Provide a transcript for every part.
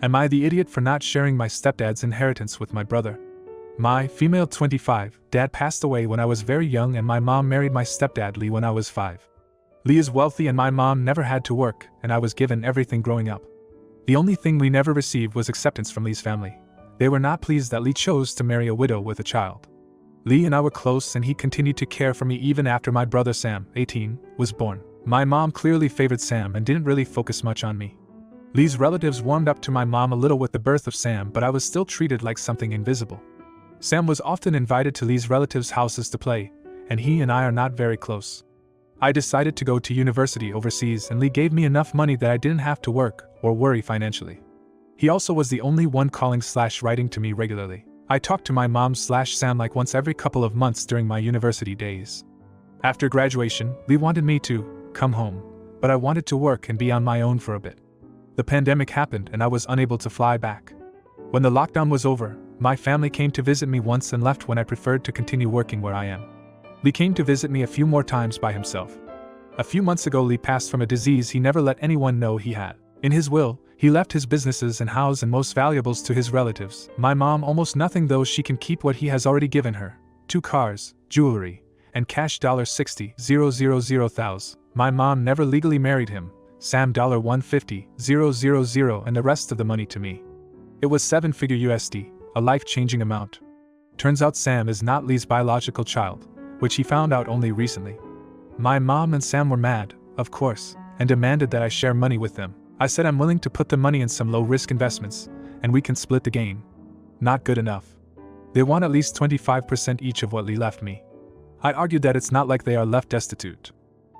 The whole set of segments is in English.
Am I the idiot for not sharing my stepdad's inheritance with my brother? My, female 25, dad passed away when I was very young and my mom married my stepdad Lee when I was 5. Lee is wealthy and my mom never had to work, and I was given everything growing up. The only thing we never received was acceptance from Lee's family. They were not pleased that Lee chose to marry a widow with a child. Lee and I were close and he continued to care for me even after my brother Sam, 18, was born. My mom clearly favored Sam and didn't really focus much on me. Lee's relatives warmed up to my mom a little with the birth of Sam, but I was still treated like something invisible. Sam was often invited to Lee's relatives' houses to play, and he and I are not very close. I decided to go to university overseas and Lee gave me enough money that I didn't have to work or worry financially. He also was the only one calling/writing to me regularly. I talked to my mom/Sam like once every couple of months during my university days. After graduation, Lee wanted me to come home, but I wanted to work and be on my own for a bit. The pandemic happened and I was unable to fly back. When the lockdown was over, my family came to visit me once and left when I preferred to continue working where I am. Lee came to visit me a few more times by himself. A few months ago Lee passed from a disease he never let anyone know he had. In his will, he left his businesses and house and most valuables to his relatives. My mom almost nothing, though she can keep what he has already given her: 2 cars, jewelry, and cash $60,000. My mom never legally married him. Sam $150,000 and the rest of the money to me. It was 7-figure USD, a life-changing amount. Turns out Sam is not Lee's biological child, which he found out only recently. My mom and Sam were mad, of course, and demanded that I share money with them. I said I'm willing to put the money in some low-risk investments, and we can split the gain. Not good enough. They want at least 25% each of what Lee left me. I argued that it's not like they are left destitute.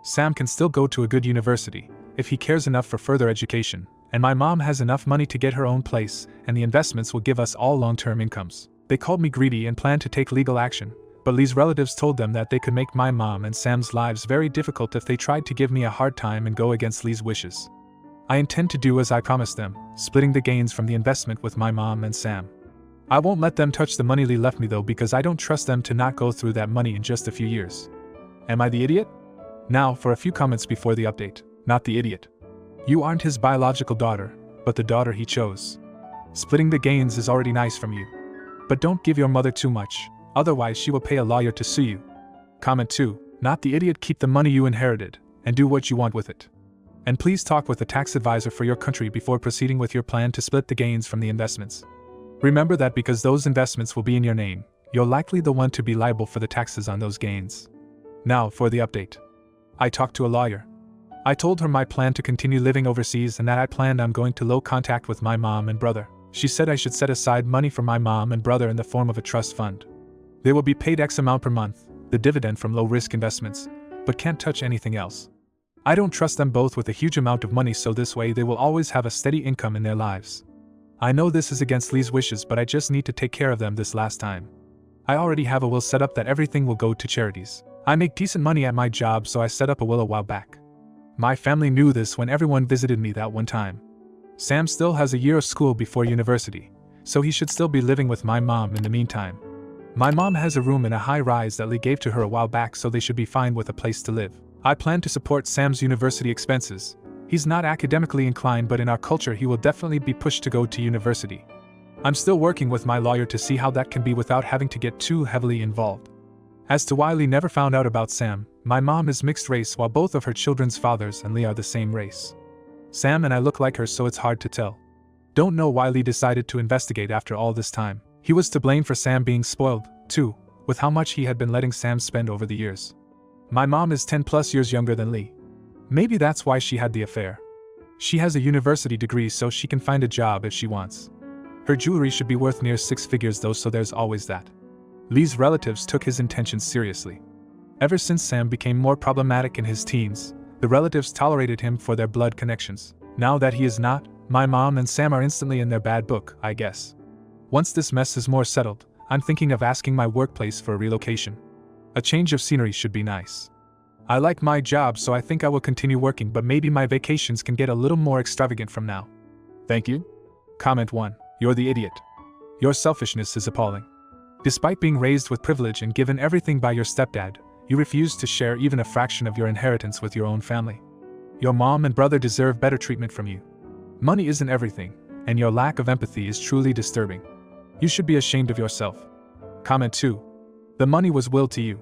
Sam can still go to a good university, if he cares enough for further education, and my mom has enough money to get her own place, and the investments will give us all long-term incomes. They called me greedy and planned to take legal action, but Lee's relatives told them that they could make my mom and Sam's lives very difficult if they tried to give me a hard time and go against Lee's wishes. I intend to do as I promised them, splitting the gains from the investment with my mom and Sam. I won't let them touch the money Lee left me though, because I don't trust them to not go through that money in just a few years. Am I the idiot? Now for a few comments before the update. Not the idiot. You aren't his biological daughter, but the daughter he chose. Splitting the gains is already nice from you. But don't give your mother too much, otherwise she will pay a lawyer to sue you. Comment 2. Not the idiot. Keep the money you inherited, and do what you want with it. And please talk with a tax advisor for your country before proceeding with your plan to split the gains from the investments. Remember that because those investments will be in your name, you're likely the one to be liable for the taxes on those gains. Now for the update. I talked to a lawyer. I told her my plan to continue living overseas and that I planned on going to low contact with my mom and brother. She said I should set aside money for my mom and brother in the form of a trust fund. They will be paid X amount per month, the dividend from low-risk investments, but can't touch anything else. I don't trust them both with a huge amount of money, so this way they will always have a steady income in their lives. I know this is against Lee's wishes, but I just need to take care of them this last time. I already have a will set up that everything will go to charities. I make decent money at my job, so I set up a will a while back. My family knew this when everyone visited me that one time. Sam still has a year of school before university, so he should still be living with my mom in the meantime. My mom has a room in a high-rise that Lee gave to her a while back, so they should be fine with a place to live. I plan to support Sam's university expenses. He's not academically inclined, but in our culture he will definitely be pushed to go to university. I'm still working with my lawyer to see how that can be without having to get too heavily involved. As to why Lee never found out about Sam, my mom is mixed race while both of her children's fathers and Lee are the same race. Sam and I look like her, so it's hard to tell. Don't know why Lee decided to investigate after all this time. He was to blame for Sam being spoiled, too, with how much he had been letting Sam spend over the years. My mom is 10+ years younger than Lee. Maybe that's why she had the affair. She has a university degree, so she can find a job if she wants. Her jewelry should be worth near 6 figures though, so there's always that. Lee's relatives took his intentions seriously. Ever since Sam became more problematic in his teens, the relatives tolerated him for their blood connections. Now that he is not, my mom and Sam are instantly in their bad book, I guess. Once this mess is more settled, I'm thinking of asking my workplace for a relocation. A change of scenery should be nice. I like my job, so I think I will continue working, but maybe my vacations can get a little more extravagant from now. Thank you. Comment 1. You're the idiot. Your selfishness is appalling. Despite being raised with privilege and given everything by your stepdad, you refuse to share even a fraction of your inheritance with your own family. Your mom and brother deserve better treatment from you. Money isn't everything, and your lack of empathy is truly disturbing. You should be ashamed of yourself. Comment 2. The money was willed to you.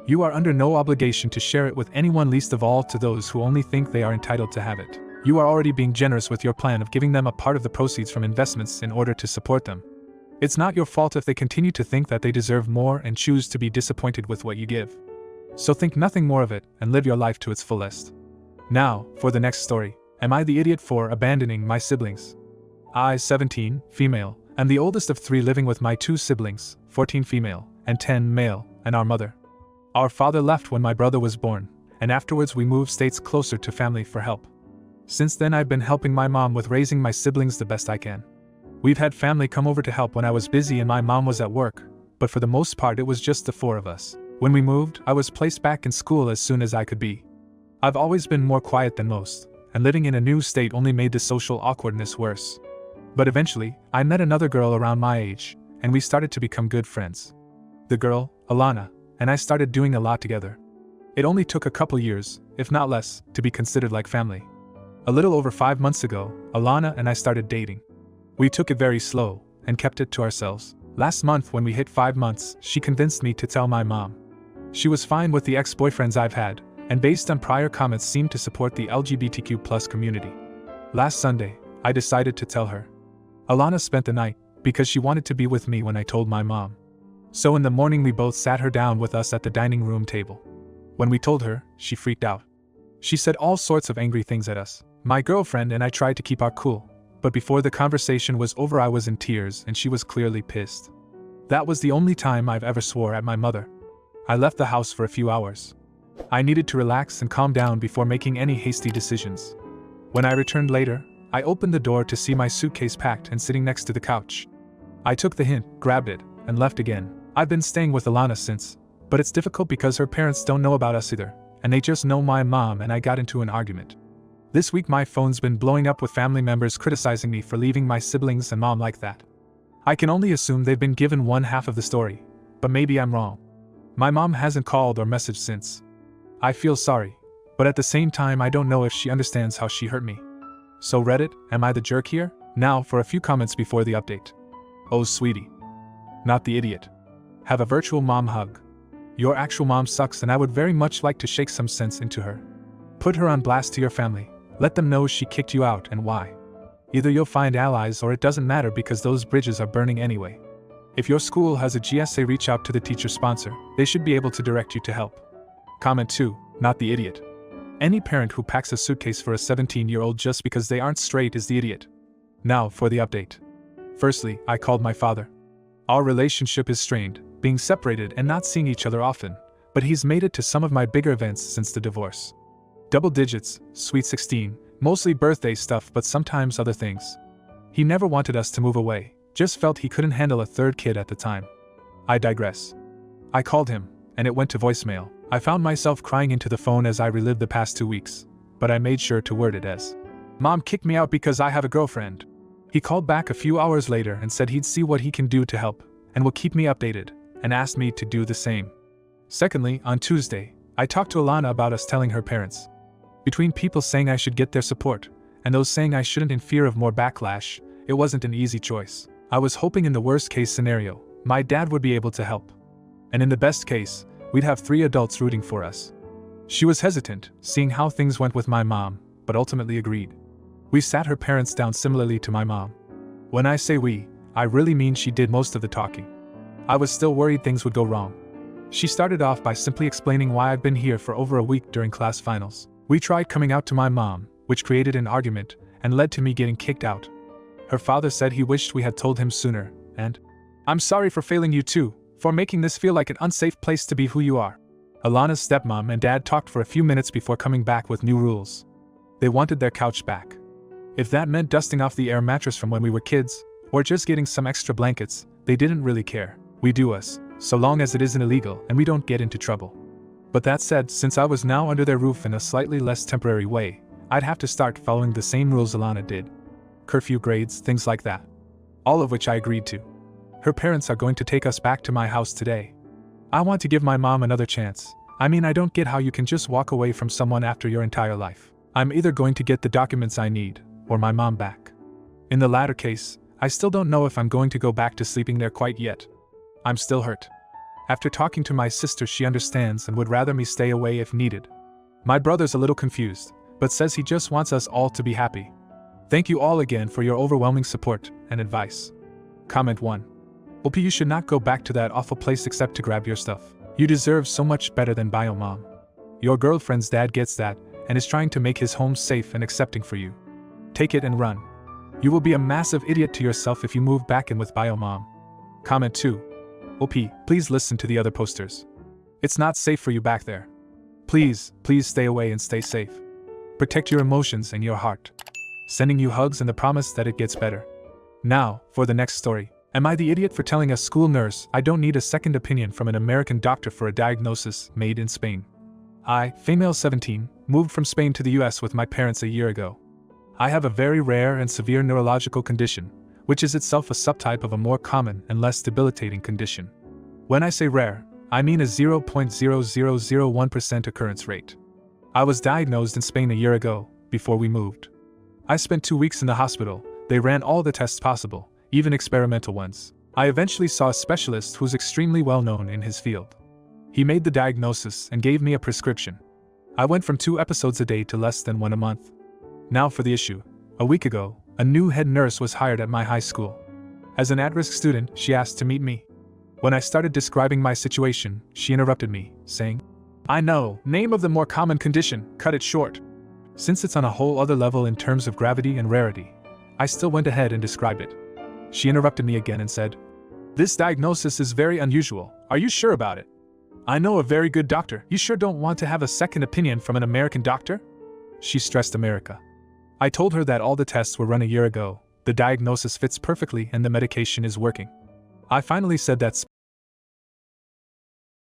You are under no obligation to share it with anyone, least of all to those who only think they are entitled to have it. You are already being generous with your plan of giving them a part of the proceeds from investments in order to support them. It's not your fault if they continue to think that they deserve more and choose to be disappointed with what you give. So think nothing more of it and live your life to its fullest. Now, for the next story. Am I the idiot for abandoning my siblings? I, 17, female, am the oldest of 3 living with my 2 siblings, 14 female and 10 male, and our mother. Our father left when my brother was born, and afterwards we moved states closer to family for help. Since then I've been helping my mom with raising my siblings the best I can. We've had family come over to help when I was busy and my mom was at work, but for the most part it was just the 4 of us. When we moved, I was placed back in school as soon as I could be. I've always been more quiet than most, and living in a new state only made the social awkwardness worse. But eventually, I met another girl around my age, and we started to become good friends. The girl, Alana, and I started doing a lot together. It only took a couple years, if not less, to be considered like family. A little over 5 months ago, Alana and I started dating. We took it very slow, and kept it to ourselves. Last month when we hit 5 months, she convinced me to tell my mom. She was fine with the ex-boyfriends I've had, and based on prior comments seemed to support the LGBTQ+ community. Last Sunday, I decided to tell her. Alana spent the night, because she wanted to be with me when I told my mom. So in the morning we both sat her down with us at the dining room table. When we told her, she freaked out. She said all sorts of angry things at us. My girlfriend and I tried to keep our cool, but before the conversation was over I was in tears and she was clearly pissed. That was the only time I've ever swore at my mother. I left the house for a few hours. I needed to relax and calm down before making any hasty decisions. When I returned later, I opened the door to see my suitcase packed and sitting next to the couch. I took the hint, grabbed it, and left again. I've been staying with Alana since, but it's difficult because her parents don't know about us either, and they just know my mom and I got into an argument. This week my phone's been blowing up with family members criticizing me for leaving my siblings and mom like that. I can only assume they've been given one half of the story, but maybe I'm wrong. My mom hasn't called or messaged since. I feel sorry, but at the same time I don't know if she understands how she hurt me. So Reddit, am I the jerk here? Now for a few comments before the update. Oh sweetie. Not the idiot. Have a virtual mom hug. Your actual mom sucks and I would very much like to shake some sense into her. Put her on blast to your family. Let them know she kicked you out and why. Either you'll find allies or it doesn't matter because those bridges are burning anyway. If your school has a GSA, reach out to the teacher sponsor. They should be able to direct you to help. Comment 2. Not the idiot. Any parent who packs a suitcase for a 17-year-old just because they aren't straight is the idiot. Now for the update. Firstly, I called my father. Our relationship is strained, being separated and not seeing each other often, but he's made it to some of my bigger events since the divorce. Double digits, sweet 16, mostly birthday stuff but sometimes other things. He never wanted us to move away, just felt he couldn't handle a 3rd kid at the time. I digress. I called him, and it went to voicemail. I found myself crying into the phone as I relived the past 2 weeks, but I made sure to word it as, "Mom kicked me out because I have a girlfriend." He called back a few hours later and said he'd see what he can do to help, and will keep me updated, and asked me to do the same. Secondly, on Tuesday, I talked to Alana about us telling her parents. Between people saying I should get their support, and those saying I shouldn't in fear of more backlash, it wasn't an easy choice. I was hoping in the worst case scenario, my dad would be able to help. And in the best case, we'd have 3 adults rooting for us. She was hesitant, seeing how things went with my mom, but ultimately agreed. We sat her parents down similarly to my mom. When I say we, I really mean she did most of the talking. I was still worried things would go wrong. She started off by simply explaining why I've been here for over a week during class finals. We tried coming out to my mom, which created an argument, and led to me getting kicked out. Her father said he wished we had told him sooner, and, "I'm sorry for failing you too, for making this feel like an unsafe place to be who you are." Alana's stepmom and dad talked for a few minutes before coming back with new rules. They wanted their couch back. If that meant dusting off the air mattress from when we were kids, or just getting some extra blankets, they didn't really care. We do us, so long as it isn't illegal and we don't get into trouble. But that said, since I was now under their roof in a slightly less temporary way, I'd have to start following the same rules Alana did. Curfew grades, things like that. All of which I agreed to. Her parents are going to take us back to my house today. I want to give my mom another chance. I mean, I don't get how you can just walk away from someone after your entire life. I'm either going to get the documents I need, or my mom back. In the latter case, I still don't know if I'm going to go back to sleeping there quite yet. I'm still hurt. After talking to my sister, she understands and would rather me stay away if needed. My brother's a little confused, but says he just wants us all to be happy. Thank you all again for your overwhelming support and advice. Comment 1. OP, you should not go back to that awful place except to grab your stuff. You deserve so much better than Bio Mom. Your girlfriend's dad gets that and is trying to make his home safe and accepting for you. Take it and run. You will be a massive idiot to yourself if you move back in with Bio Mom. Comment 2. OP, please listen to the other posters. It's not safe for you back there. Please stay away and stay safe. Protect your emotions and your heart. Sending you hugs and the promise that it gets better. Now, for the next story. Am I the idiot for telling a school nurse I don't need a second opinion from an American doctor for a diagnosis made in Spain? I, female 17, moved from Spain to the US with my parents a year ago. I have a very rare and severe neurological condition, which is itself a subtype of a more common and less debilitating condition. When I say rare, I mean a 0.0001% occurrence rate. I was diagnosed in Spain a year ago, before we moved. I spent 2 weeks in the hospital. They ran all the tests possible, even experimental ones. I eventually saw a specialist who's extremely well known in his field. He made the diagnosis and gave me a prescription. I went from 2 episodes a day to less than 1 a month. Now for the issue. A week ago, a new head nurse was hired at my high school. As an at-risk student, she asked to meet me. When I started describing my situation, she interrupted me, saying, "I know, name of the more common condition, cut it short." Since it's on a whole other level in terms of gravity and rarity, I still went ahead and described it. She interrupted me again and said, "This diagnosis is very unusual. Are you sure about it? I know a very good doctor. You sure don't want to have a second opinion from an American doctor?" She stressed America. I told her that all the tests were run a year ago, the diagnosis fits perfectly and the medication is working. I finally said that